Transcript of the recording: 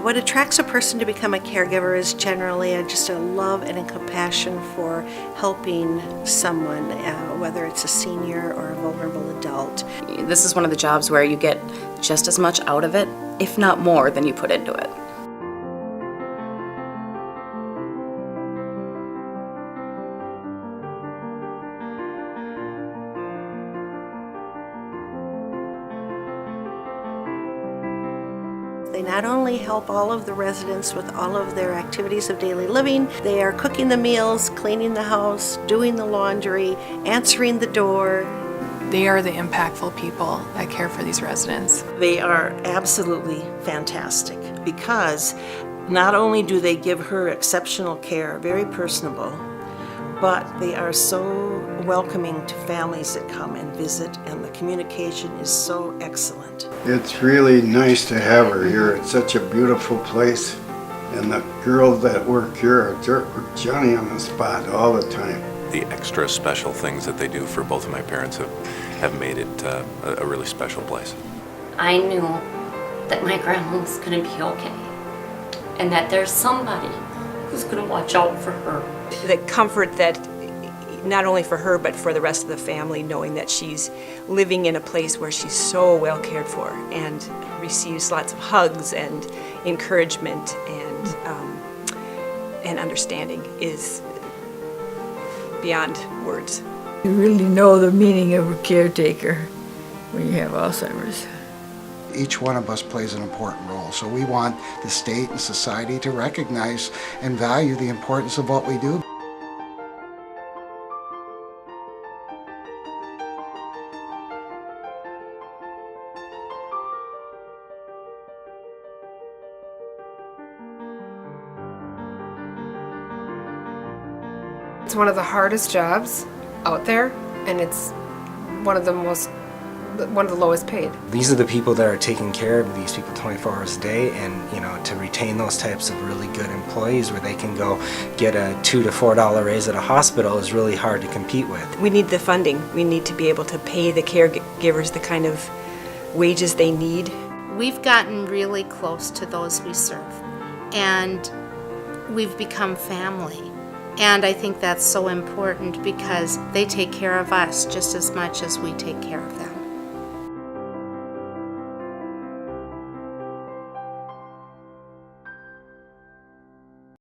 What attracts a person to become a caregiver is generally just a love and a compassion for helping someone, whether it's a senior or a vulnerable adult. This is one of the jobs where you get just as much out of it, if not more, than you put into it. They not only help all of the residents with all of their activities of daily living, they are cooking the meals, cleaning the house, doing the laundry, answering the door. They are the impactful people that care for these residents. They are absolutely fantastic because not only do they give her exceptional care, very personable, but they are so welcoming to families that come and visit, and the communication is so excellent. It's really nice to have her here. It's such a beautiful place, and the girls that work here are Johnny on the spot all the time. The extra special things that they do for both of my parents have made it a really special place. I knew that my grandma was going to be okay, and that there's somebody who's going to watch out for her. The comfort that not only for her but for the rest of the family, knowing that she's living in a place where she's so well cared for and receives lots of hugs and encouragement and understanding is beyond words. You really know the meaning of a caretaker when you have Alzheimer's. Each one of us plays an important role, so we want the state and society to recognize and value the importance of what we do. It's one of the hardest jobs out there, and it's one of the lowest paid. These are the people that are taking care of these people 24 hours a day, and to retain those types of really good employees where they can go get a $2 to $4 raise at a hospital is really hard to compete with. We need the funding. We need to be able to pay the caregivers the kind of wages they need. We've gotten really close to those we serve, and we've become family. And I think that's so important because they take care of us just as much as we take care of them.